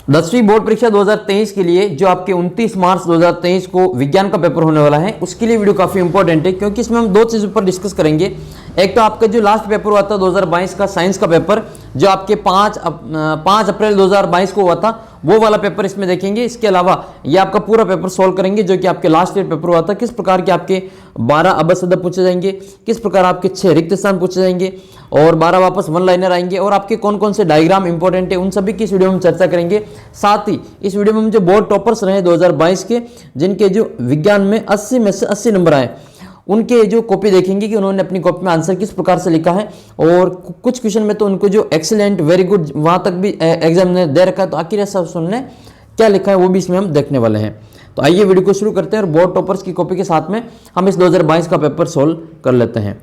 10वीं बोर्ड परीक्षा 2023 के लिए जो आपके 29 मार्च 2023 को विज्ञान का पेपर होने वाला है, उसके लिए वीडियो काफ़ी इंपॉर्टेंट है, क्योंकि इसमें हम दो चीज़ों पर डिस्कस करेंगे। एक तो आपका जो लास्ट पेपर हुआ था 2022 का साइंस का पेपर, जो आपके 5 अप्रैल 2022 को हुआ था, वो वाला पेपर इसमें देखेंगे। इसके अलावा ये आपका पूरा पेपर सॉल्व करेंगे जो कि आपके लास्ट ईयर पेपर हुआ था, किस प्रकार के आपके 12 अबस अदब पूछे जाएंगे, किस प्रकार आपके 6 रिक्त स्थान पूछे जाएंगे और 12 वापस वन लाइनर आएंगे, और आपके कौन कौन से डायग्राम इंपॉर्टेंट है, उन सभी की इस वीडियो में हम चर्चा करेंगे। साथ ही इस वीडियो में हम जो बोर्ड टॉपर्स रहे 2022 के, जिनके जो विज्ञान में 80 में से 80 नंबर आए, उनके जो कॉपी देखेंगे कि उन्होंने अपनी कॉपी में आंसर किस प्रकार से लिखा है। और कुछ क्वेश्चन में तो उनको जो एक्सीलेंट, वेरी गुड, वहां तक भी एग्जाम ने दे रखा है, तो आखिर ऐसा उन्होंने क्या लिखा है वो भी इसमें हम देखने वाले हैं। तो आइए वीडियो को शुरू करते हैं और बोर्ड टॉपर्स की कॉपी के साथ में हम इस 2022 का पेपर सोल्व कर लेते हैं।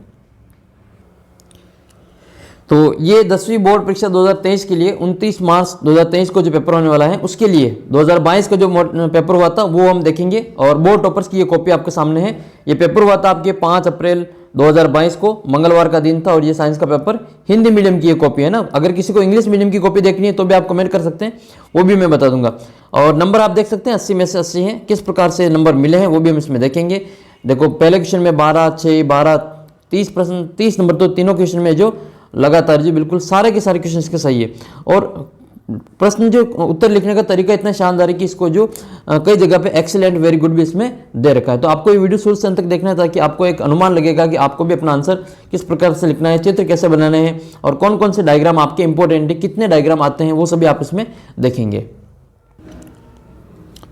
तो ये 10वीं बोर्ड परीक्षा 2023 के लिए 29 मार्च 2023 को जो पेपर होने वाला है, उसके लिए 2022 का जो पेपर हुआ था वो हम देखेंगे। और बोर्ड टॉपर्स की ये कॉपी आपके सामने है। ये पेपर हुआ था आपके 5 अप्रैल 2022 को, मंगलवार का दिन था, और ये साइंस का पेपर हिंदी मीडियम की ये कॉपी है ना। अगर किसी को इंग्लिश मीडियम की कॉपी देखनी है तो भी आप कमेंट कर सकते हैं, वो भी मैं बता दूंगा। और नंबर आप देख सकते हैं 80 में से 80 हैं, किस प्रकार से नंबर मिले हैं वो भी हम इसमें देखेंगे। देखो पहले क्वेश्चन में 12, 6, 12, 30 प्रश्न, 30 नंबर, तो तीनों क्वेश्चन में जो लगातार जी बिल्कुल सारे के सारे क्वेश्चन इसके सही है। और प्रश्न जो उत्तर लिखने का तरीका इतना शानदार है कि इसको जो कई जगह पे एक्सीलेंट, वेरी गुड भी इसमें दे रखा है। तो आपको ये वीडियो शुरू से अंत तक देखना है ताकि आपको एक अनुमान लगेगा कि आपको भी अपना आंसर किस प्रकार से लिखना है, चित्र कैसे बनाने हैं, और कौन कौन से डायग्राम आपके इंपॉर्टेंट है, कितने डायग्राम आते हैं, वो सभी आप इसमें देखेंगे।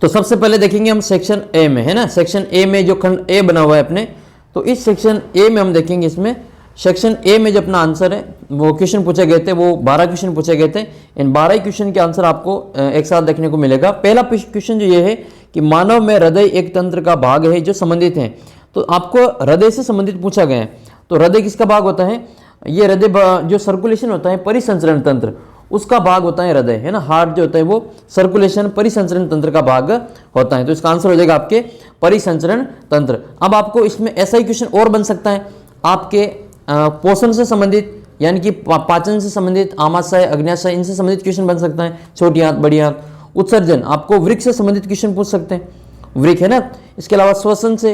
तो सबसे पहले देखेंगे हम सेक्शन ए में, है ना। सेक्शन ए में जो खंड ए बना हुआ है अपने, तो इस सेक्शन ए में हम देखेंगे, इसमें सेक्शन ए में जो अपना आंसर है, वो क्वेश्चन पूछे गए थे, वो 12 क्वेश्चन पूछे गए थे। इन 12 क्वेश्चन के आंसर आपको एक साथ देखने को मिलेगा। पहला क्वेश्चन जो ये है कि मानव में हृदय एक तंत्र का भाग है जो संबंधित है। तो आपको हृदय से संबंधित पूछा गया है। तो हृदय किसका भाग होता है? ये हृदय जो सर्कुलेशन होता है, परिसंचरण तंत्र, उसका भाग होता है हृदय, है ना। हार्ट जो होता है वो सर्कुलेशन, परिसंचरण तंत्र का भाग होता है। तो इसका आंसर हो जाएगा आपके परिसंचरण तंत्र। अब आपको इसमें ऐसा ही क्वेश्चन और बन सकता है आपके पोषण से संबंधित, यानी कि पाचन से संबंधित, आमाशय, अग्न्याशय, इनसे संबंधित क्वेश्चन बन सकता है, छोटी आंत, बड़ी आंत। उत्सर्जन, आपको वृक्क से संबंधित क्वेश्चन पूछ सकते हैं, वृक्क, है ना। इसके अलावा श्वसन से,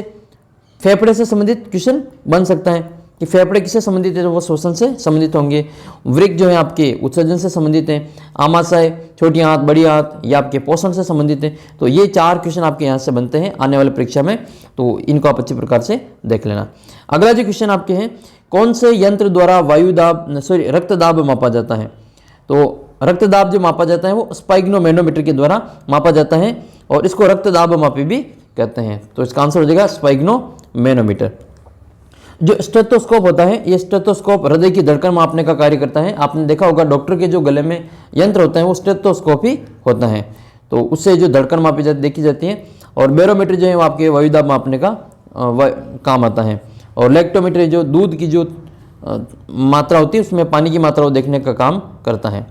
फेफड़े से संबंधित क्वेश्चन बन सकता है कि फेफड़े किससे संबंधित है, तो वो श्वसन से संबंधित होंगे। वृक्क जो है आपके उत्सर्जन से संबंधित है, आमाशय, छोटी आंत, बड़ी आंत, ये आपके पोषण से संबंधित है। तो ये 4 क्वेश्चन आपके यहाँ से बनते हैं आने वाली परीक्षा में, तो इनको आप अच्छी प्रकार से देख लेना। अगला जो क्वेश्चन आपके हैं, कौन से यंत्र द्वारा रक्तदाब मापा जाता है? तो रक्तदाब जो मापा जाता है वो स्पाइग्नोमेनोमीटर के द्वारा मापा जाता है, और इसको रक्तदाब मापी भी कहते हैं। तो इसका आंसर हो जाएगा स्पाइग्नोमेनोमीटर। जो स्टेथोस्कोप होता है, ये स्टेथोस्कोप हृदय की धड़कन मापने का कार्य करता है। आपने देखा होगा डॉक्टर के जो गले में यंत्र होता है वो स्टेथोस्कोप ही होता है, तो उससे जो धड़कन मापी देखी जाती है। और बैरोमीटर जो है वो आपके वायुदाब मापने का काम आता है। और लैक्टोमीटर जो दूध की जो मात्रा होती है, उसमें पानी की मात्रा को देखने का काम करता है।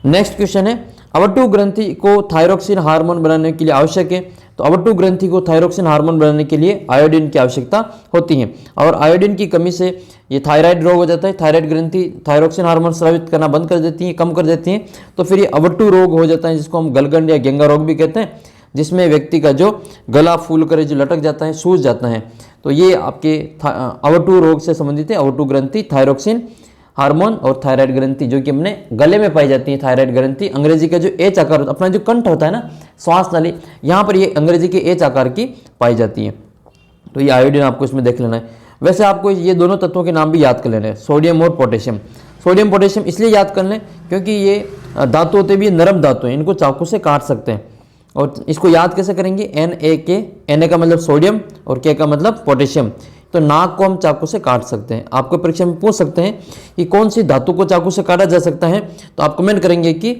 नेक्स्ट क्वेश्चन है, अवटु ग्रंथि को थायरोक्सिन हार्मोन बनाने के लिए आवश्यक है। तो अवटु ग्रंथि को थायरोक्सिन हार्मोन बनाने के लिए आयोडीन की आवश्यकता होती है, और आयोडीन की कमी से ये थायराइड रोग हो जाता है। थायराइड ग्रंथि थायरोक्सिन हार्मोन स्रावित करना बंद कर देती है, कम कर देती है, तो फिर ये अवटु रोग हो जाता है, जिसको हम गलगंड या गेंगा रोग भी कहते हैं, जिसमें व्यक्ति का जो गला फूल कर जो लटक जाता है, सूज जाता है। तो ये आपके अवटु रोग से संबंधित है। अवटु ग्रंथि, थायरोक्सिन हार्मोन और थायराइड ग्रंथि, जो कि अपने गले में पाई जाती है। थायराइड ग्रंथि, अंग्रेजी का जो एच आकार, अपना जो कंठ होता है ना, श्वास नाली, यहाँ पर ये अंग्रेजी के एच आकार की पाई जाती है। तो ये आयोडीन आपको इसमें देख लेना है। वैसे आपको ये दोनों तत्वों के नाम भी याद कर लेना है, सोडियम और पोटेशियम। सोडियम पोटेशियम इसलिए याद कर लें क्योंकि ये धातु होते भी नरम धातु हैं, इनको चाकू से काट सकते हैं। और इसको याद कैसे करेंगे? Na, Na का मतलब सोडियम और K का मतलब पोटेशियम। तो नाक को हम चाकू से काट सकते हैं। आपको परीक्षा में पूछ सकते हैं कि कौन सी धातु को चाकू से काटा जा सकता है, तो आप कमेंट करेंगे कि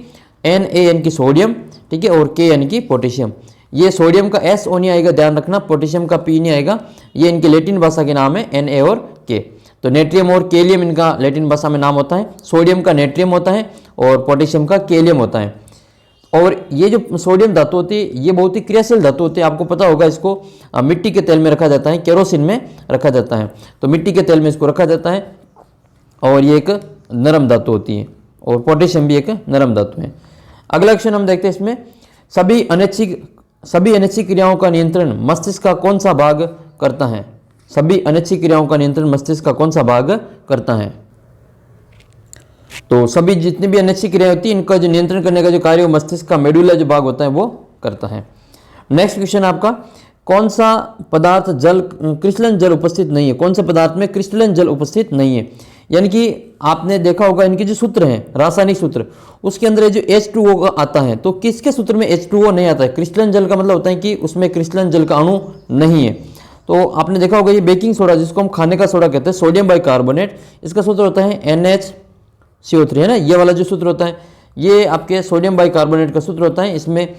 Na यानी कि सोडियम, ठीक है, और K यानी कि पोटेशियम। ये सोडियम का S O नहीं आएगा, ध्यान रखना, पोटेशियम का P नहीं आएगा। ये इनके लैटिन भाषा के नाम है Na और K। तो नेट्रियम और केलियम इनका लैटिन भाषा में नाम होता है। सोडियम का नेट्रियम होता है और पोटेशियम का केलियम होता है। और ये जो सोडियम धातु होती है, ये बहुत ही क्रियाशील धातु होती है। आपको पता होगा, इसको मिट्टी के तेल में रखा जाता है, केरोसिन में रखा जाता है। तो मिट्टी के तेल में इसको रखा जाता है, और ये एक नरम धातु होती है, और पोटेशियम भी एक नरम धातु है। अगला क्वेश्चन हम देखते हैं इसमें, सभी अनैच्छिक क्रियाओं का नियंत्रण मस्तिष्क का कौन सा भाग करता है? सभी अनैच्छिक क्रियाओं का नियंत्रण मस्तिष्क का कौन सा भाग करता है? तो सभी जितनी भी अनैच्छिक क्रियाएं होती है इनका जो नियंत्रण करने का जो कार्य मस्तिष्क का मेडुला जो भाग होता है वो करता है। नेक्स्ट क्वेश्चन आपका, कौन सा पदार्थ क्रिस्टलन जल उपस्थित नहीं है? कौन सा पदार्थ में क्रिस्टलन जल उपस्थित नहीं है? यानी कि आपने देखा होगा इनके जो सूत्र हैं, रासायनिक सूत्र, उसके अंदर जो H2O आता है, तो किसके सूत्र में H2O नहीं आता है? क्रिस्टलन जल का मतलब होता है कि उसमें क्रिस्टलन जल का अणु नहीं है। तो आपने देखा होगा ये बेकिंग सोडा, जिसको हम खाने का सोडा कहते हैं, सोडियम बाइकार्बोनेट, इसका सूत्र होता है NaCO3, है ना, ये वाला जो सूत्र होता है ये आपके सोडियम बाइकार्बोनेट का सूत्र होता है, इसमें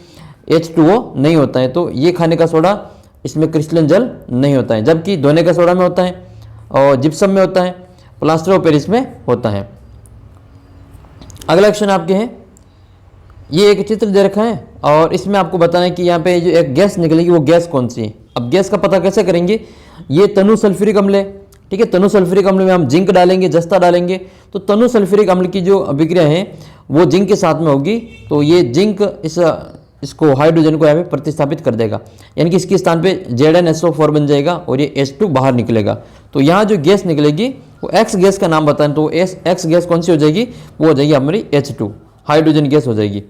H2O नहीं होता है। तो ये खाने का सोडा, इसमें क्रिस्टलन जल नहीं होता है, जबकि धोने का सोडा में होता है और जिप्सम में होता है, प्लास्टर ऑफ पेरिस में होता है। अगला क्वेश्चन आपके हैं, ये एक चित्र दे रखा है और इसमें आपको बताना है कि यहाँ पे जो एक गैस निकलेगी वो गैस कौन सी है। अब गैस का पता कैसे करेंगे? ये तनु सल्फ्यूरिक अम्ल है, ठीक है। तनु सल्फ्यूरिक अम्ल में हम जिंक डालेंगे, जस्ता डालेंगे, तो तनु सल्फ्यूरिक अम्ल की जो अभिक्रिया है वो जिंक के साथ में होगी, तो ये जिंक इसको हाइड्रोजन को यहाँ पे प्रतिस्थापित कर देगा, यानी कि इसके स्थान पे ZnSO4 बन जाएगा और ये H2 बाहर निकलेगा। तो यहाँ जो गैस निकलेगी वो X गैस का नाम बताएं, तो X गैस कौन सी हो जाएगी? वो हो जाएगी हमारी H2, हाइड्रोजन गैस हो जाएगी।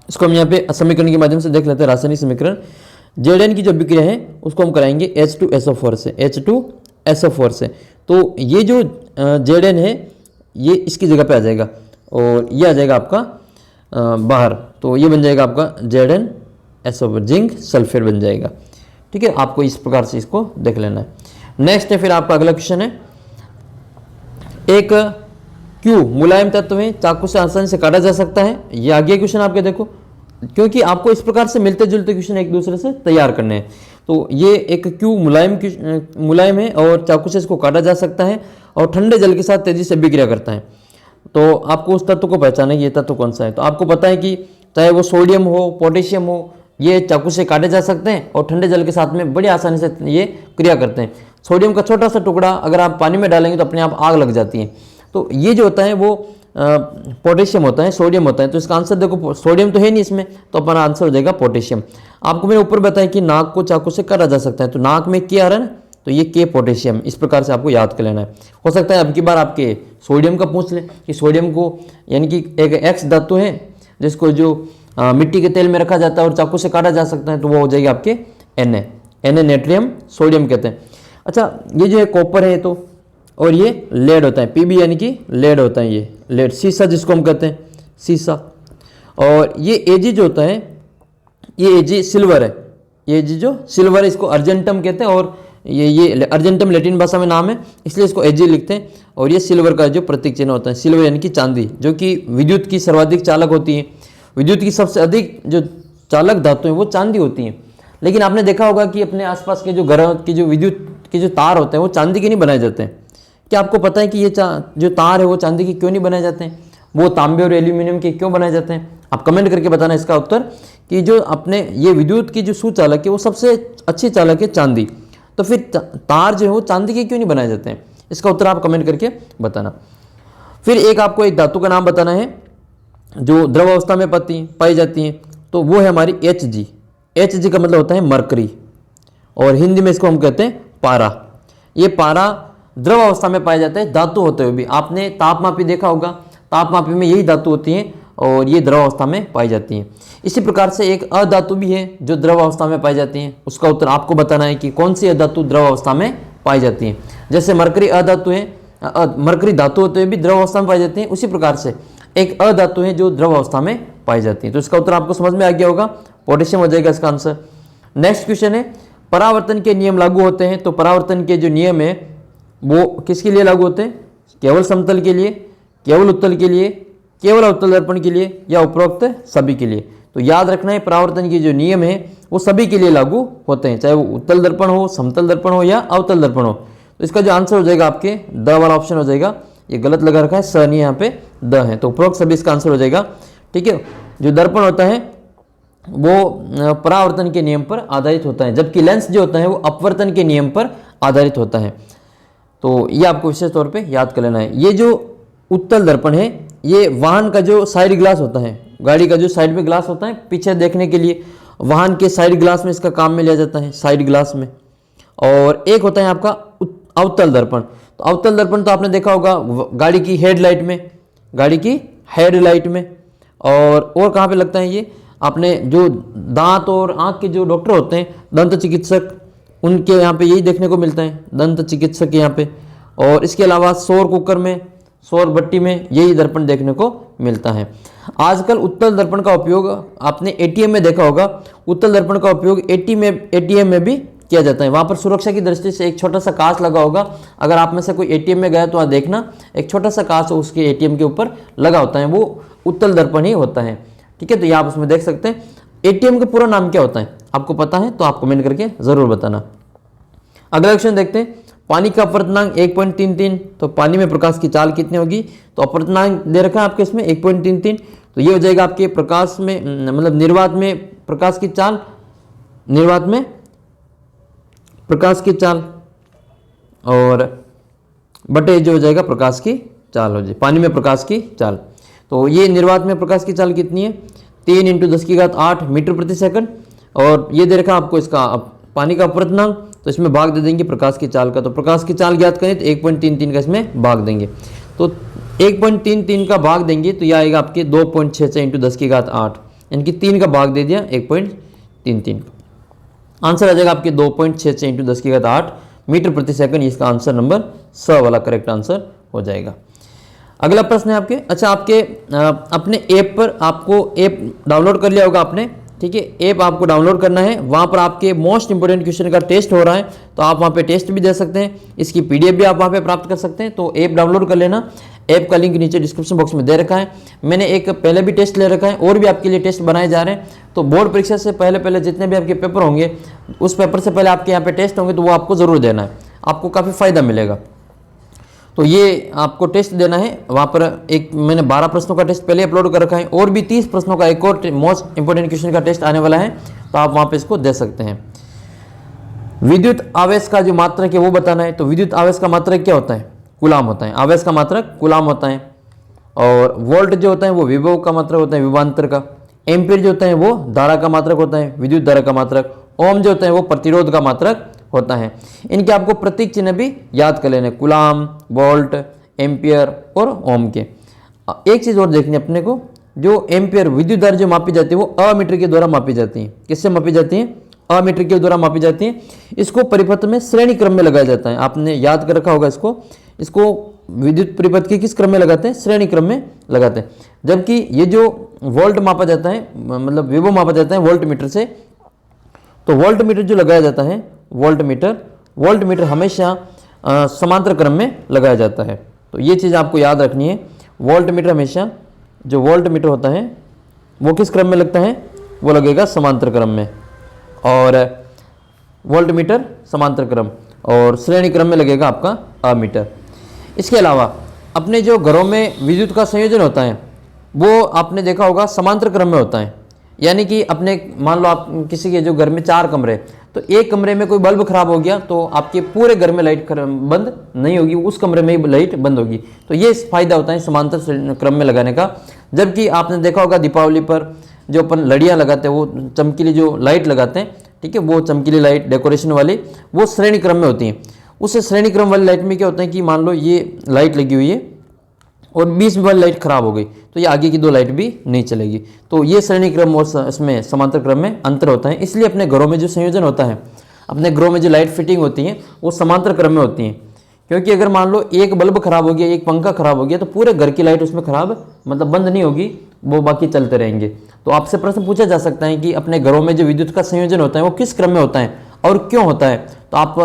इसको हम यहाँ पे समीकरण के माध्यम से देख लेते हैं, रासायनिक समीकरण। Zn की जो अभिक्रिया है उसको हम कराएंगे H2SO4 से, H2SO4 से। तो ये जो Zn है ये इसकी जगह पे आ जाएगा और ये आ जाएगा आपका बाहर, तो ये बन जाएगा आपका ZnSO4, जिंक सल्फेट बन जाएगा, ठीक है। आपको इस प्रकार से इसको देख लेना है। नेक्स्ट है फिर आपका अगला क्वेश्चन है, एक क्यू मुलायम तत्व है, चाकू से आसानी से काटा जा सकता है। ये आगे क्वेश्चन आपके देखो, क्योंकि आपको इस प्रकार से मिलते जुलते क्वेश्चन एक दूसरे से तैयार करने हैं। तो ये एक क्यू मुलायम है और चाकू से इसको काटा जा सकता है और ठंडे जल के साथ तेजी से अभिक्रिया करता है। तो आपको उस तत्व को पहचाना है, ये तत्व कौन सा है। तो आपको पता है कि चाहे वो सोडियम हो, पोटेशियम हो, ये चाकू से काटे जा सकते हैं और ठंडे जल के साथ में बड़ी आसानी से ये क्रिया करते हैं। सोडियम का छोटा सा टुकड़ा अगर आप पानी में डालेंगे तो अपने आप आग लग जाती है। तो ये जो होता है वो पोटेशियम होता है, सोडियम होता है। तो इसका आंसर देखो, सोडियम तो है नहीं इसमें, तो अपना आंसर हो जाएगा पोटेशियम। आपको मैंने ऊपर बताया कि नाक को चाकू से काटा जा सकता है, तो नाक में के आ रहा है ना, तो ये के पोटेशियम, इस प्रकार से आपको याद कर लेना है। हो सकता है अब की बार आपके सोडियम का पूछ ले कि सोडियम को, यानी कि एक एक्स धातु है जिसको जो मिट्टी के तेल में रखा जाता है और चाकू से काटा जा सकता है, तो वो हो जाएगी आपके Na नेट्रियम सोडियम कहते हैं। अच्छा, ये जो है कॉपर है, तो और ये लेड होता है, Pb यानी कि लेड होता है, ये लेड, सीसा जिसको हम कहते हैं, सीसा। और ये Ag जो होता है, ये Ag सिल्वर है, ये Ag जो सिल्वर है इसको अर्जेंटम कहते हैं, और ये अर्जेंटम लैटिन भाषा में नाम है, इसलिए इसको Ag लिखते हैं। और ये सिल्वर का जो प्रतीक चिन्ह होता है, सिल्वर यानी कि चांदी, जो कि विद्युत की सर्वाधिक चालक होती है। विद्युत की सबसे अधिक जो चालक धातु है वो चांदी होती है। लेकिन आपने देखा होगा कि अपने आसपास के जो घरों की जो विद्युत के जो तार होते हैं वो चांदी के नहीं बनाए जाते हैं। क्या आपको पता है कि ये जो तार है वो चांदी के क्यों नहीं बनाए जाते हैं? वो तांबे और एल्यूमिनियम के क्यों बनाए जाते हैं? आप कमेंट करके बताना इसका उत्तर, कि जो अपने ये विद्युत की जो सुचालक है वो सबसे अच्छी चालक है चांदी, तो फिर तार जो है वो चांदी के क्यों नहीं बनाए जाते हैं? इसका उत्तर आप कमेंट करके बताना। फिर एक आपको एक धातु का नाम बताना है जो द्रव अवस्था में पाई जाती है, तो वो है हमारी Hg। Hg का मतलब होता है मरकरी, और हिंदी में इसको हम कहते हैं पारा। ये पारा द्रव अवस्था में पाया जाता है धातु होते हुए भी। आपने तापमापी देखा होगा, तापमापी में यही धातु होती है और ये द्रव अवस्था में पाई जाती है। इसी प्रकार से एक अधातु भी है जो द्रव अवस्था में पाई जाती है, उसका उत्तर आपको बताना है कि कौन सी अधातु द्रव अवस्था में पाई जाती है। जैसे मरकरी अधातु है, मरकरी धातु होते हुए भी द्रव अवस्था में पाई जाती है, उसी प्रकार से एक अधातु है जो द्रव अवस्था में पाई जाती है। तो इसका उत्तर आपको समझ में आ गया होगा, पोटेशियम हो जाएगा इसका आंसर। नेक्स्ट क्वेश्चन है, परावर्तन के नियम लागू होते हैं, तो परावर्तन के जो नियम है वो किसके लिए लागू होते हैं? केवल समतल के लिए, केवल उत्तल के लिए, केवल अवतल दर्पण के लिए, या उपरोक्त सभी के लिए? तो याद रखना है, परावर्तन के जो नियम है वो सभी के लिए लागू होते हैं, चाहे वो उत्तल दर्पण हो, समतल दर्पण हो या अवतल दर्पण हो। तो इसका जो आंसर हो जाएगा आपके द वाला ऑप्शन हो जाएगा। ये गलत लगा रखा है, स नहीं यहाँ पे द है, तो उपरोक्त सभी इसका आंसर हो जाएगा। ठीक है, जो दर्पण होता है वो परावर्तन के नियम पर आधारित होता है, जबकि लेंस जो होता है वो अपवर्तन के नियम पर आधारित होता है। तो ये आपको विशेष तौर पे याद कर लेना है। ये जो उत्तल दर्पण है, ये वाहन का जो साइड ग्लास होता है, गाड़ी का जो साइड में ग्लास होता है पीछे देखने के लिए, वाहन के साइड ग्लास में इसका काम में लिया जाता है, साइड ग्लास में। और एक होता है आपका अवतल दर्पण। तो अवतल दर्पण तो आपने देखा होगा गाड़ी की हेडलाइट में, गाड़ी की हेडलाइट में। और कहाँ पे लगता है ये, आपने जो दांत और आँख के जो डॉक्टर होते हैं, दंत चिकित्सक, उनके यहाँ पे यही देखने को मिलता है, दंत चिकित्सक के यहाँ पे। और इसके अलावा सौर कुकर में, सौर भट्टी में यही दर्पण देखने को मिलता है। आजकल उत्तल दर्पण का उपयोग आपने एटीएम में देखा होगा, उत्तल दर्पण का उपयोग एटीएम में भी किया जाता है। वहाँ पर सुरक्षा की दृष्टि से एक छोटा सा कांच लगा होगा। अगर आप में से कोई एटीएम में गया तो वहाँ देखना, एक छोटा सा कांच उसके एटीएम के ऊपर लगा होता है, वो उत्तल दर्पण ही होता है। ठीक है, तो ये आप उसमें देख सकते हैं। एटीएम का पूरा नाम क्या होता है, आपको पता है तो आप कमेंट करके जरूर बताना। अगला क्वेश्चन देखते हैं, पानी का अपवर्तनांक 1.33, तो पानी में प्रकाश की चाल कितनी होगी। तो अपवर्तनांक दे रखा है आपके इसमें 1.33, तो ये हो जाएगा आपके प्रकाश में, मतलब निर्वात में प्रकाश की चाल, निर्वात में प्रकाश की चाल, और बटे जो हो जाएगा प्रकाश की चाल हो जाए, पानी में प्रकाश की चाल। तो ये निर्वात में प्रकाश की चाल कितनी है, 3 × 10⁸ मीटर प्रति सेकंड। और ये दे रखा आपको इसका पानी का अपवर्तनांक, तो इसमें भाग दे देंगे प्रकाश की चाल का। तो प्रकाश की चाल ज्ञात करें तो 1.33 का इसमें भाग देंगे। तो 1.33 का भाग देंगे तो यह आएगा आपके 2.66 × 10⁸, इनकी 3 का भाग दे दिया 1.33। आंसर आ जाएगा आपके 2.66 × 10⁸ मीटर प्रति सेकंड। इसका आंसर नंबर स वाला करेक्ट आंसर हो जाएगा। अगला प्रश्न है आपके, अच्छा आपके अपने ऐप पर, आपको ऐप डाउनलोड कर लिया होगा आपने, ठीक है, ऐप आपको डाउनलोड करना है। वहाँ पर आपके मोस्ट इंपोर्टेंट क्वेश्चन का टेस्ट हो रहा है, तो आप वहाँ पे टेस्ट भी दे सकते हैं, इसकी पीडीएफ भी आप वहाँ पे प्राप्त कर सकते हैं। तो ऐप डाउनलोड कर लेना, ऐप का लिंक नीचे डिस्क्रिप्शन बॉक्स में दे रखा है। मैंने एक पहले भी टेस्ट ले रखा है, और भी आपके लिए टेस्ट बनाए जा रहे हैं। तो बोर्ड परीक्षा से पहले जितने भी आपके पेपर होंगे, उस पेपर से पहले आपके यहाँ पे टेस्ट होंगे, तो वो आपको जरूर देना है, आपको काफ़ी फायदा मिलेगा। तो ये आपको टेस्ट देना है, वहाँ पर एक मैंने 12 प्रश्नों का टेस्ट पहले अपलोड कर रखा है, और भी 30 प्रश्नों का एक और मोस्ट इंपोर्टेंट क्वेश्चन का टेस्ट आने वाला है, तो आप वहाँ पे इसको दे सकते हैं। विद्युत आवेश का जो मात्रक है वो बताना है। तो विद्युत आवेश का मात्रक क्या होता है, कूलाम होता है। आवेश का मात्रक कूलाम होता है। और वोल्ट जो होता है वो विभव का मात्रक होता है, विभवांतर का। एम्पीयर जो होता है वो धारा का मात्रक होता है, विद्युत धारा का मात्रक। ओम जो होता है वो प्रतिरोध का मात्रक होता है। इनके आपको प्रतीक चिन्ह भी याद कर लेने, कूलाम, वोल्ट, एम्पियर और ओम के। एक चीज़ और देखनी अपने को, जो एम्पियर विद्युत धारा जो मापी जाती है वो अमीटर के द्वारा मापी जाती है। किससे मापी जाती है, अमीटर के द्वारा मापी जाती है। इसको परिपथ में श्रेणी क्रम में लगाया जाता है, आपने याद कर रखा होगा इसको विद्युत परिपथ के किस क्रम में लगाते हैं, श्रेणी क्रम में लगाते हैं। जबकि ये जो वोल्ट मापा जाता है, मतलब विभव मापा जाता है वोल्ट मीटर से, तो वोल्ट मीटर जो लगाया जाता है, वोल्ट मीटर हमेशा समांतर क्रम में लगाया जाता है। तो ये चीज़ आपको याद रखनी है, वोल्ट मीटर हमेशा, जो वोल्ट मीटर होता है वो किस क्रम में लगता है, वो लगेगा समांतर क्रम में। और वोल्ट मीटर समांतर क्रम, और श्रेणी क्रम में लगेगा आपका अमीटर। इसके अलावा अपने जो घरों में विद्युत का संयोजन होता है वो आपने देखा होगा समांतर क्रम में होता है। यानी कि अपने मान लो आप किसी के जो घर में 4 कमरे, तो एक कमरे में कोई बल्ब खराब हो गया तो आपके पूरे घर में लाइट बंद नहीं होगी, उस कमरे में ही लाइट बंद होगी। तो ये फायदा होता है समांतर क्रम में लगाने का। जबकि आपने देखा होगा दीपावली पर जो अपन लड़ियाँ लगाते हैं, वो चमकीली जो लाइट लगाते हैं, ठीक है, वो चमकीली लाइट डेकोरेशन वाली, वो श्रेणी क्रम में होती हैं। उस श्रेणी क्रम वाली लाइट में क्या होता है कि मान लो ये लाइट लगी हुई है और 20 में वाली लाइट खराब हो गई, तो ये आगे की 2 लाइट भी नहीं चलेगी। तो ये श्रेणी क्रम और इसमें समांतर क्रम में अंतर होता है। इसलिए अपने घरों में जो संयोजन होता है, अपने घरों में जो लाइट फिटिंग होती है वो समांतर क्रम में होती हैं। क्योंकि अगर मान लो एक बल्ब खराब हो गया, एक पंखा खराब हो गया, तो पूरे घर की लाइट उसमें खराब मतलब बंद नहीं होगी, वो बाकी चलते रहेंगे। तो आपसे प्रश्न पूछा जा सकता है कि अपने घरों में जो विद्युत का संयोजन होता है वो किस क्रम में होता है और क्यों होता है। तो आप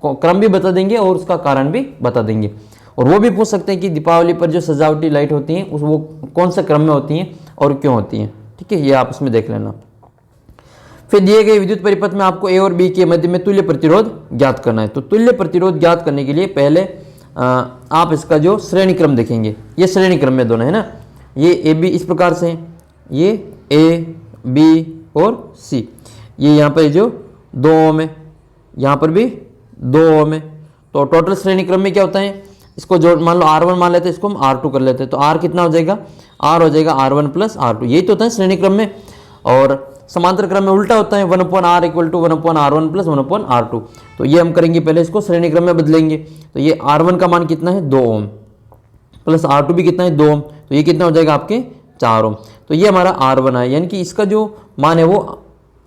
क्रम भी बता देंगे और उसका कारण भी बता देंगे। और वो भी पूछ सकते हैं कि दीपावली पर जो सजावटी लाइट होती हैं वो कौन से क्रम में होती हैं और क्यों होती हैं, ठीक है, ये आप इसमें देख लेना। फिर दिए गए विद्युत परिपथ में आपको ए और बी के मध्य में तुल्य प्रतिरोध ज्ञात करना है। तो तुल्य प्रतिरोध ज्ञात करने के लिए पहले आप इसका जो श्रेणी क्रम देखेंगे, ये श्रेणी क्रम में दोनों है ना, ये ए बी इस प्रकार से हैं, ये ए बी और सी, ये यहाँ पर जो 2 ओम है, यहाँ पर भी 2 ओम है। तो टोटल श्रेणी क्रम में क्या होता है, इसको जो मान लो R1 मान लेते हैं, इसको हम R2 कर लेते हैं, तो R कितना हो जाएगा, R हो जाएगा R1 प्लस R2। यही तो होता है श्रेणी क्रम में, और समांतर क्रम में उल्टा होता है, 1/r equal to 1/r1 plus 1/r2। तो ये हम करेंगे, पहले इसको श्रेणी क्रम में बदलेंगे। तो ये R1 का मान कितना है 2 ओम, प्लस R2 भी कितना है 2 ओम, तो ये कितना हो जाएगा आपके 4 ओम। तो ये हमारा R1 है, यानी कि इसका जो मान है वो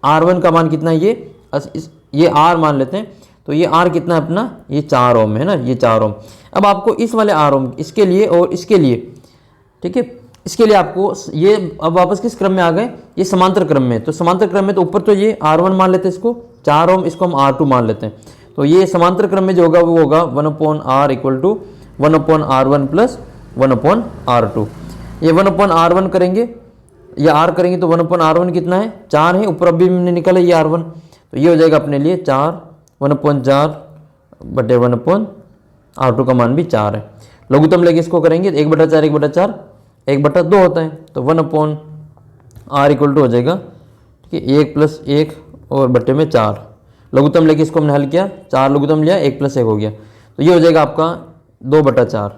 R1 का मान कितना है, ये R मान लेते हैं, तो ये R कितना है अपना, ये 4 ओम है ना, ये 4 ओम। अब आपको इस वाले R ओम, इसके लिए और इसके लिए, ठीक है, इसके लिए आपको ये अब वापस किस क्रम में आ गए, ये समांतर क्रम में। तो समांतर क्रम में तो ऊपर तो ये R1 मान लेते हैं, इसको 4 ओम, इसको हम R2 मान लेते हैं। तो ये समांतर क्रम में जो होगा वो होगा 1/r equal to 1/r1 plus 1/r2। ये 1/r1 करेंगे या R करेंगे तो 1/r1 कितना है 4 है, ऊपर अभी हमने निकाला ये R1, तो ये हो जाएगा अपने लिए 4, 1/4 बटे 1/r2 का मान भी 4 है। लघुत्तम लेके इसको करेंगे 1/4 1/4 1/2 होता है, तो 1/r इक्वल टू हो जाएगा, ठीक है, 1 प्लस 1 और बटे में 4। लघुत्तम लेके इसको हमने हल किया, 4 लघुत्तम लिया, 1 प्लस 1 हो गया, तो ये हो जाएगा आपका 2/4।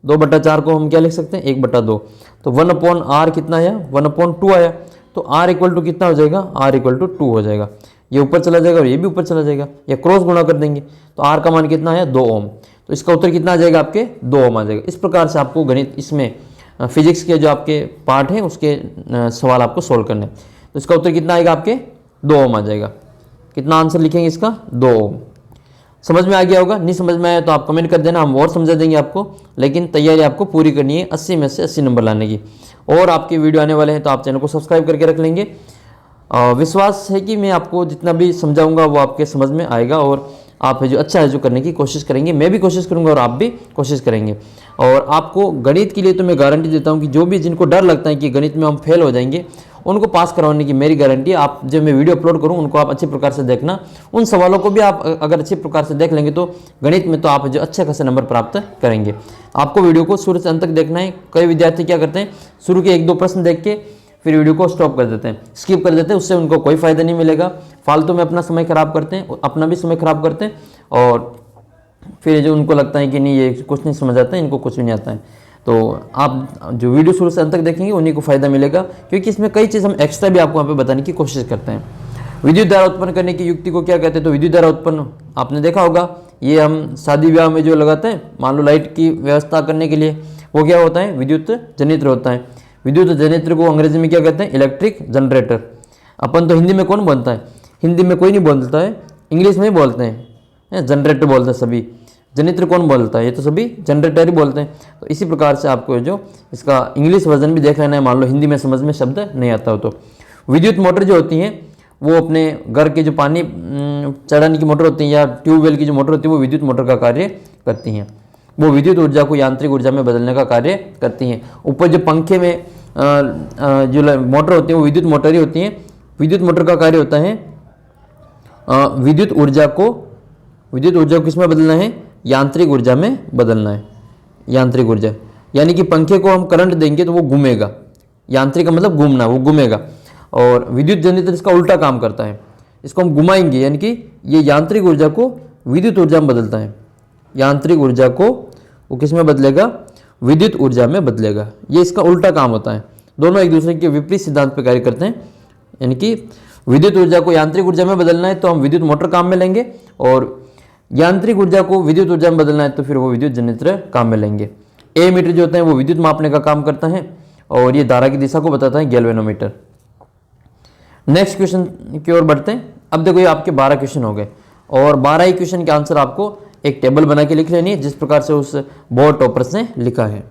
2/4 को हम क्या लिख सकते हैं 1/2। तो 1/r कितना आया 1/2 आया, तो r इक्वल टू कितना हो जाएगा, r इक्वल टू 2 हो जाएगा। ये ऊपर चला जाएगा और ये भी ऊपर चला जाएगा, या क्रॉस गुणा कर देंगे, तो r का मान कितना है 2 ओम। तो इसका उत्तर कितना आ जाएगा आपके 2 ओम आ जाएगा। इस प्रकार से आपको गणित इसमें फिजिक्स के जो आपके पार्ट हैं उसके सवाल आपको सोल्व करने। तो इसका उत्तर कितना आएगा आपके 2 ओम आ जाएगा। कितना आंसर लिखेंगे इसका 2 ओम। समझ में आ गया होगा, नहीं समझ में आया तो आप कमेंट कर देना, हम और समझा देंगे आपको, लेकिन तैयारी आपको पूरी करनी है 80 में से 80 नंबर लाने की। और आपके वीडियो आने वाले हैं तो आप चैनल को सब्सक्राइब करके रख लेंगे। विश्वास है कि मैं आपको जितना भी समझाऊंगा वो आपके समझ में आएगा, और आप जो अच्छा है जो करने की कोशिश करेंगे, मैं भी कोशिश करूंगा और आप भी कोशिश करेंगे। और आपको गणित के लिए तो मैं गारंटी देता हूं कि जो भी जिनको डर लगता है कि गणित में हम फेल हो जाएंगे, उनको पास करवाने की मेरी गारंटी है। आप जब मैं वीडियो अपलोड करूं उनको आप अच्छे प्रकार से देखना, उन सवालों को भी आप अगर अच्छे प्रकार से देख लेंगे तो गणित में तो आप जो अच्छे खासे नंबर प्राप्त करेंगे। आपको वीडियो को शुरू से अंत तक देखना है। कई विद्यार्थी क्या करते हैं, शुरू के 1-2 प्रश्न देख के फिर वीडियो को स्टॉप कर देते हैं, स्किप कर देते हैं, उससे उनको कोई फायदा नहीं मिलेगा, फालतू में अपना समय खराब करते हैं, अपना भी समय खराब करते हैं, और फिर जो उनको लगता है कि नहीं ये कुछ नहीं समझ आता है, इनको कुछ भी नहीं आता है। तो आप जो वीडियो शुरू से अंत तक देखेंगे उन्हीं को फायदा मिलेगा, क्योंकि इसमें कई चीज़ हम एक्स्ट्रा भी आपको वहाँ पे बताने की कोशिश करते हैं। विद्युत धारा उत्पन्न करने की युक्ति को क्या कहते हैं, तो विद्युत धारा उत्पन्न आपने देखा होगा, ये हम शादी ब्याह में जो लगाते हैं, मान लो लाइट की व्यवस्था करने के लिए, वो क्या होता है विद्युत जनित्र होता है। विद्युत जनित्र को अंग्रेजी में क्या कहते हैं, इलेक्ट्रिक जनरेटर। अपन तो हिंदी में कौन बोलता है, हिंदी में कोई नहीं बोलता है, इंग्लिश में ही बोलते हैं, जनरेटर बोलते हैं सभी, जनित्र कौन बोलता है, ये तो सभी जनरेटर ही बोलते हैं। तो इसी प्रकार से आपको जो इसका इंग्लिश वर्जन भी देख लेना है, मान लो हिंदी में समझ में शब्द नहीं आता हो तो। विद्युत मोटर जो होती हैं वो अपने घर के जो पानी चढ़ाने की मोटर होती है या ट्यूबवेल की जो मोटर होती है वो विद्युत मोटर का कार्य करती हैं। वो विद्युत ऊर्जा को यांत्रिक ऊर्जा में बदलने का कार्य करती हैं। ऊपर जो पंखे में जो मोटर होती है वो विद्युत मोटर ही होती हैं। विद्युत मोटर का कार्य होता है विद्युत ऊर्जा को किस में बदलना है, यांत्रिक ऊर्जा में बदलना है। यांत्रिक ऊर्जा यानी कि पंखे को हम करंट देंगे तो वो घूमेगा, यांत्रिक का मतलब घूमना, वो घूमेगा, और विद्युत जनित्र इसका उल्टा काम करता है, इसको हम घुमाएंगे, यानी कि ये यांत्रिक ऊर्जा को विद्युत ऊर्जा में बदलता है। यांत्रिक ऊर्जा को वो किस में बदलेगा, विद्युत ऊर्जा में बदलेगा। ये इसका उल्टा काम होता है, दोनों एक दूसरे के विपरीत सिद्धांत पर कार्य करते हैं। यानी कि विद्युत ऊर्जा को यांत्रिक ऊर्जा में बदलना है तो हम विद्युत मोटर काम में लेंगे, और यांत्रिक ऊर्जा को विद्युत ऊर्जा में बदलना है तो फिर वो विद्युत जनित्र काम में लेंगे। ए मीटर जो होता है वो विद्युत मापने का काम करता है, और ये धारा की दिशा को बताता है गैल्वेनोमीटर। नेक्स्ट क्वेश्चन की ओर बढ़ते हैं। अब देखो ये आपके 12 क्वेश्चन हो गए, और 12 ही क्वेश्चन के आंसर आपको एक टेबल बना के लिख लेनी है, जिस प्रकार से उस बोर्ड टॉपर्स ने लिखा है।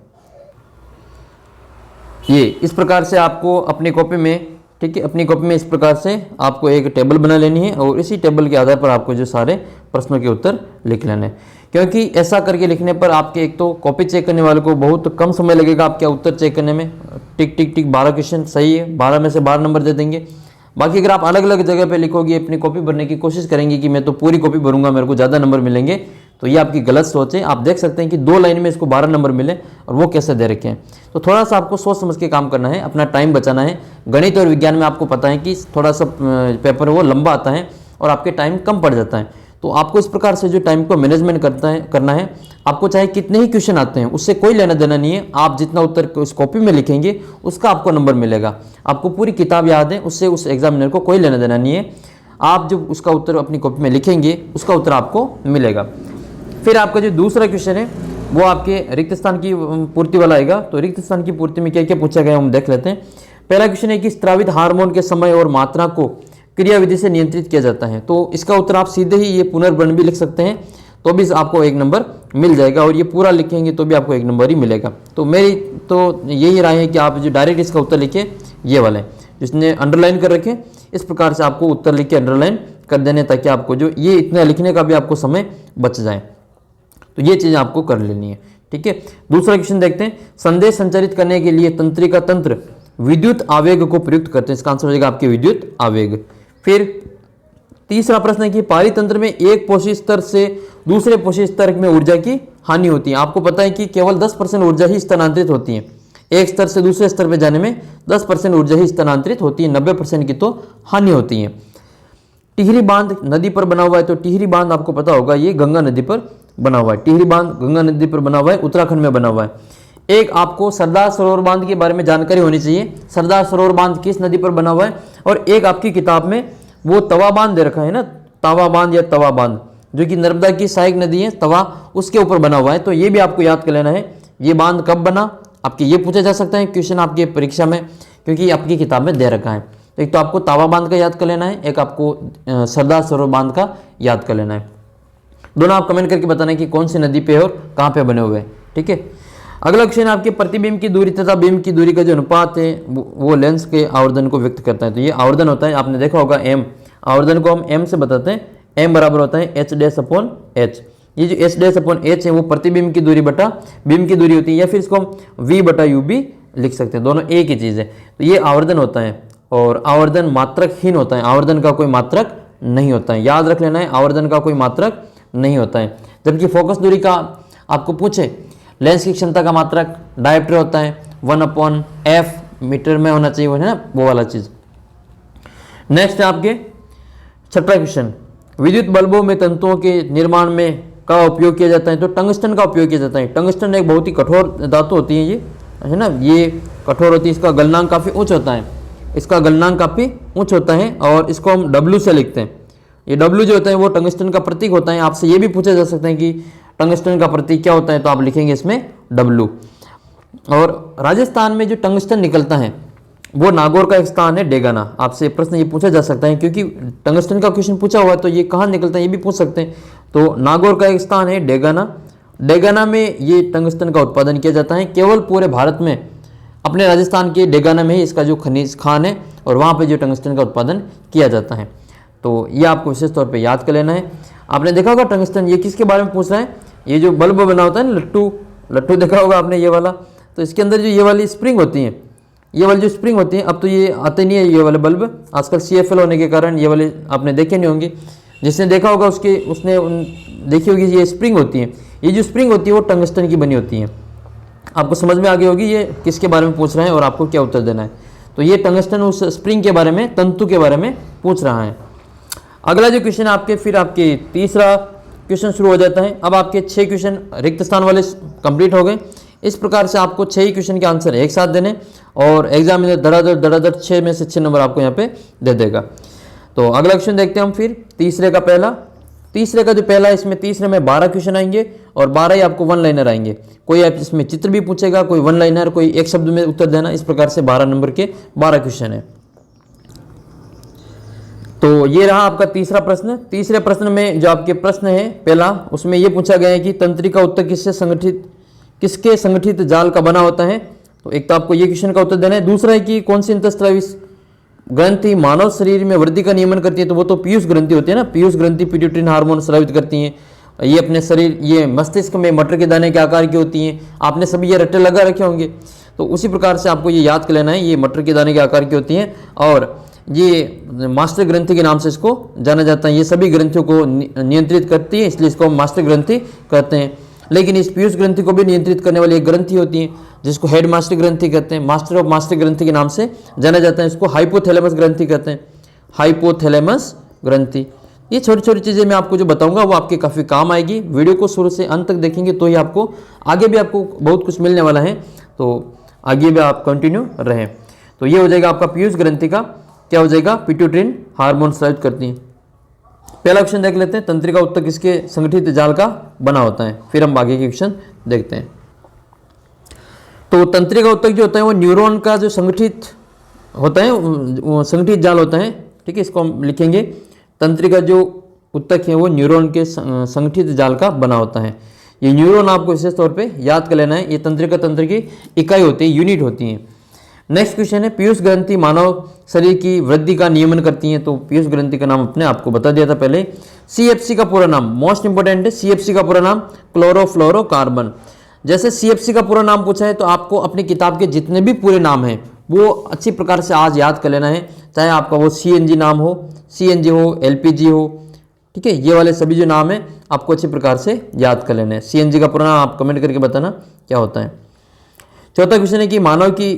ये इस प्रकार से आपको अपनी कॉपी में, ठीक है, अपनी कॉपी में इस प्रकार से आपको एक टेबल बना लेनी है, और इसी टेबल के आधार पर आपको जो सारे प्रश्नों के उत्तर लिख लेने हैं। क्योंकि ऐसा करके लिखने पर आपके एक तो कॉपी चेक करने वाले को बहुत कम समय लगेगा आपके उत्तर चेक करने में। टिक टिक टिक 12 क्वेश्चन सही है, 12 में से 12 नंबर दे देंगे। बाकी अगर आप अलग अलग जगह पे लिखोगे, अपनी कॉपी भरने की कोशिश करेंगे कि मैं तो पूरी कॉपी भरूंगा, मेरे को ज़्यादा नंबर मिलेंगे, तो ये आपकी गलत सोच है। आप देख सकते हैं कि 2 लाइन में इसको 12 नंबर मिले, और वो कैसे दे रखे हैं। तो थोड़ा सा आपको सोच समझ के काम करना है, अपना टाइम बचाना है। गणित और विज्ञान में आपको पता है कि थोड़ा सा पेपर वो लंबा आता है और आपके टाइम कम पड़ जाता है। तो आपको इस प्रकार से जो टाइम को मैनेजमेंट करना है। आपको चाहे कितने ही क्वेश्चन आते हैं उससे कोई लेना देना नहीं है। आप जितना उत्तर उस कॉपी में लिखेंगे उसका आपको नंबर मिलेगा। आपको पूरी किताब याद है, उससे उस एग्जामिनर को कोई लेना देना नहीं है। आप जब उसका उत्तर अपनी कॉपी में लिखेंगे उसका उत्तर आपको मिलेगा। फिर आपका जो दूसरा क्वेश्चन है वो आपके रिक्त स्थान की पूर्ति वाला आएगा। तो रिक्त स्थान की पूर्ति में क्या क्या पूछा गया हम देख लेते हैं। पहला क्वेश्चन है कि स्रावित हार्मोन के समय और मात्रा को क्रियाविधि से नियंत्रित किया जाता है। तो इसका उत्तर आप सीधे ही ये पुनर्वर्ण भी लिख सकते हैं तो भी आपको 1 नंबर मिल जाएगा, और ये पूरा लिखेंगे तो भी आपको 1 नंबर ही मिलेगा। तो मेरी तो यही राय है कि आप जो डायरेक्ट इसका उत्तर लिखे ये वाला है, जिसने अंडरलाइन कर रखे इस प्रकार से आपको उत्तर लिख के अंडरलाइन कर देने, ताकि आपको जो ये इतना लिखने का भी आपको समय बच जाए। तो ये चीज़ आपको कर लेनी है, ठीक है। दूसरा क्वेश्चन देखते हैं। संदेश संचारित करने के लिए तंत्रिका तंत्र विद्युत आवेग को प्रयुक्त करते हैं। इसका आंसर हो जाएगा आपके विद्युत आवेग। फिर तीसरा प्रश्न है कि पारितंत्र में एक पोषी स्तर से दूसरे पोषी स्तर में ऊर्जा की हानि होती है। आपको पता है कि केवल 10% ऊर्जा ही स्थानांतरित होती है। एक स्तर से दूसरे स्तर पर जाने में 10% ऊर्जा ही स्थानांतरित होती है, 90% की तो हानि होती है। टिहरी बांध नदी पर बना हुआ है। तो टिहरी बांध आपको पता होगा ये गंगा नदी पर बना हुआ है। टिहरी बांध गंगा नदी पर बना हुआ है, उत्तराखंड में बना हुआ है। एक आपको सरदार सरोवर बांध के बारे में जानकारी होनी चाहिए। सरदार सरोवर बांध किस नदी पर बना हुआ है, और एक आपकी किताब में वो तवा बांध दे रखा है ना, तावा बांध या तवा बांध, जो कि नर्मदा की सहायक नदी है तवा, उसके ऊपर बना हुआ है। तो ये भी आपको याद कर लेना है। ये बांध कब बना, आपके ये पूछा जा सकता है क्वेश्चन आपकी परीक्षा में, क्योंकि आपकी किताब में दे रखा है। एक तो आपको तावा बांध का याद कर लेना है, एक आपको सरदार सरोवर बांध का याद कर लेना है। दोनों आप कमेंट करके बताना है कि कौन सी नदी पे और कहाँ पे बने हुए हैं, ठीक है। अगला क्वेश्चन आपके प्रतिबिंब की दूरी तथा बिंब की दूरी का जो अनुपात है वो लेंस के आवर्धन को व्यक्त करता है। तो ये आवर्धन होता है, आपने देखा होगा एम, आवर्धन को हम एम से बताते हैं। एम बराबर होता है h'/h। ये जो h'/h है वो प्रतिबिंब की दूरी बटा बिंब की दूरी होती है, या फिर इसको हम v/u भी लिख सकते हैं, दोनों एक ही चीज़ है। तो ये आवर्धन होता है, और आवर्धन मात्रकहीन होता है। आवर्धन का कोई मात्रक नहीं होता है, याद रख लेना है, आवर्धन का कोई मात्रक नहीं होता है। जबकि फोकस दूरी का आपको पूछे, लेंस की क्षमता का मात्रक डायोप्टर होता है, 1/f मीटर में होना चाहिए, वो है ना, वो वाला चीज़। नेक्स्ट है आपके छठा क्वेश्चन। विद्युत बल्बों में तंतुओं के निर्माण में का उपयोग किया जाता है। तो टंगस्टन का उपयोग किया जाता है। टंगस्टन एक बहुत ही कठोर धातु होती है, ये है ना, ये कठोर होती है। इसका गलनांक काफ़ी उच्च होता है, इसका गलनांक काफ़ी उच्च होता है, और इसको हम W से लिखते हैं। ये W जो होता है वो टंगस्टन का प्रतीक होता है। आपसे ये भी पूछा जा सकता है कि टंगस्टन का प्रतीक क्या होता है, तो आप लिखेंगे इसमें W। और राजस्थान में जो टंगस्टन निकलता है वो नागौर का एक स्थान है डेगाना। आपसे प्रश्न ये पूछा जा सकता है, क्योंकि टंगस्टन का क्वेश्चन पूछा हुआ है तो ये कहाँ निकलता है ये भी पूछ सकते हैं। तो नागौर का एक स्थान है डेगाना। डेगाना में ये टंगस्टन का उत्पादन किया जाता है। केवल पूरे भारत में अपने राजस्थान के डेगाना में ही इसका जो खनिज खान है, और वहाँ पे जो टंगस्टन का उत्पादन किया जाता है। तो ये आपको विशेष तौर पे याद कर लेना है। आपने देखा होगा टंगस्टन, ये किसके बारे में पूछ रहा है, ये जो बल्ब बना होता है ना, लट्टू देखा होगा आपने ये वाला। तो इसके अंदर जो ये वाली स्प्रिंग होती है, ये वाली जो स्प्रिंग होती है, अब तो ये आते नहीं है ये वाले बल्ब, आजकल CFL होने के कारण ये वाले आपने देखे नहीं होंगे। जिसने देखा होगा उसने देखी होगी ये स्प्रिंग होती है। ये जो स्प्रिंग होती है वो टंगस्टन की बनी होती है। आपको समझ में आ गई होगी ये किसके बारे में पूछ रहे हैं और आपको क्या उत्तर देना है। तो ये टंगस्टन उस स्प्रिंग के बारे में, तंतु के बारे में पूछ रहा है। अगला जो क्वेश्चन आपके, फिर आपके तीसरा क्वेश्चन शुरू हो जाता है। अब आपके 6 क्वेश्चन रिक्त स्थान वाले कंप्लीट हो गए। इस प्रकार से आपको 6 ही क्वेश्चन के आंसर एक साथ देने, और एग्जामिनर धड़ाधड़ 6 में से 6 नंबर आपको यहाँ पे दे देगा। तो अगला क्वेश्चन देखते हैं हम फिर तीसरे का जो पहला है, इसमें तीसरे में 12 क्वेश्चन आएंगे, और 12 ही आपको 1 लाइनर आएंगे। कोई आप इसमें चित्र भी पूछेगा, कोई 1 लाइनर, कोई एक शब्द में उत्तर देना। इस प्रकार से 12 नंबर के 12 क्वेश्चन है। तो ये रहा आपका तीसरा प्रश्न। तीसरे प्रश्न में जो आपके प्रश्न है पहला, उसमें ये पूछा गया है कि तंत्रिका उत्तर किसके संगठित जाल का बना होता है। तो एक तो आपको ये क्वेश्चन का उत्तर देना है। दूसरा है कि कौन सी अंतःस्रावी ग्रंथि मानव शरीर में वृद्धि का नियमन करती है। तो वो तो पीयूष ग्रंथि होती है ना, पीयूष ग्रंथि पिट्यूटरी हार्मोन स्रावित करती हैं। ये अपने शरीर, ये मस्तिष्क में मटर के दाने के आकार की होती हैं। आपने सभी ये रट्टे लगा रखे होंगे, तो उसी प्रकार से आपको ये याद कर लेना है। ये मटर के दाने के आकार की होती हैं, और ये मास्टर ग्रंथि के नाम से इसको जाना जाता है। ये सभी ग्रंथियों को नियंत्रित करती है, इसलिए इसको हम मास्टर ग्रंथि कहते हैं। लेकिन इस पीयूष ग्रंथि को भी नियंत्रित करने वाली एक ग्रंथि होती है, जिसको हेड मास्टर ग्रंथि कहते हैं। मास्टर ऑफ मास्टर ग्रंथि के नाम से जाना जाता है। इसको हाइपोथैलेमस ग्रंथि कहते हैं, हाइपोथैलेमस ग्रंथि। ये छोटी छोटी चीज़ें मैं आपको जो बताऊंगा वो आपके काफ़ी काम आएगी। वीडियो को शुरू से अंत तक देखेंगे तो ही आपको आगे भी आपको बहुत कुछ मिलने वाला है, तो आगे भी आप कंटिन्यू रहें। तो ये हो जाएगा आपका पीयूष ग्रंथि का क्या हो जाएगा, पिट्यूटरीन हार्मोन स्रावित करती हैं। पहला क्वेश्चन देख लेते हैं, तंत्रिका उत्तक किसके संगठित जाल का बना होता है, फिर हम आगे के क्वेश्चन देखते हैं। तो तंत्रिका उत्तक जो होता है वो न्यूरॉन का जो संगठित होता है, वो संगठित जाल होता है, ठीक है। इसको हम लिखेंगे, तंत्रिका जो उत्तक है वो न्यूरॉन के संगठित जाल का बना होता है। ये न्यूरॉन आपको विशेष तौर पे याद कर लेना है, ये तंत्रिका तंत्र की इकाई होती है, यूनिट होती है। नेक्स्ट क्वेश्चन है, पीयूष ग्रंथि मानव शरीर की वृद्धि का नियमन करती हैं। तो पीयूष ग्रंथि का नाम अपने आपको बता दिया था पहले। सीएफसी का पूरा नाम मोस्ट इंपोर्टेंट है, सीएफसी का पूरा नाम क्लोरोफ्लोरोकार्बन। जैसे सीएफसी का पूरा नाम पूछा है तो आपको अपनी किताब के जितने भी पूरे नाम हैं वो अच्छी प्रकार से आज याद कर लेना है, चाहे आपका वो सीएनजी नाम हो, सीएनजी हो, एलपीजी हो, ठीक है। ये वाले सभी जो नाम है आपको अच्छी प्रकार से याद कर लेना है। सीएनजी का पूरा नाम आप कमेंट करके बताना क्या होता है। चौथा क्वेश्चन है कि मानव की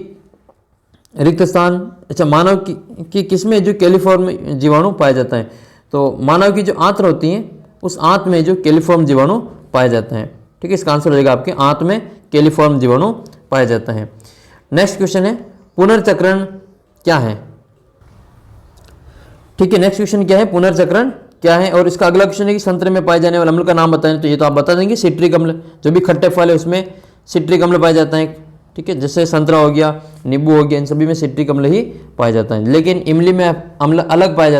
रिक्त स्थान, अच्छा मानव की किसमें जो कैलिफॉर्म जीवाणु पाया जाता है। तो मानव की जो आंत्र होती है उस आंत में जो कैलिफॉर्म जीवाणु पाया जाता है, ठीक है। इसका आंसर हो जाएगा आपके आंत में कैलिफॉर्म जीवाणु पाया जाता है। नेक्स्ट क्वेश्चन है, पुनर्चक्रण क्या है, ठीक है। नेक्स्ट क्वेश्चन क्या है, पुनर्चक्रण क्या है। और इसका अगला क्वेश्चन है कि संतरे में पाए जाने वाले अम्ल का नाम बताएं। तो ये तो आप बता देंगे, सिट्रिक अम्ल, जो भी खट्टे फल है उसमें सिट्रिक अम्ल पाया जाता है, ठीक है। जैसे संतरा हो गया, नींबू हो गया, इन सभी में सिट्रिक अम्ल ही पाया जाता है। लेकिन इमली में अम्ल अलग पाया जाता है।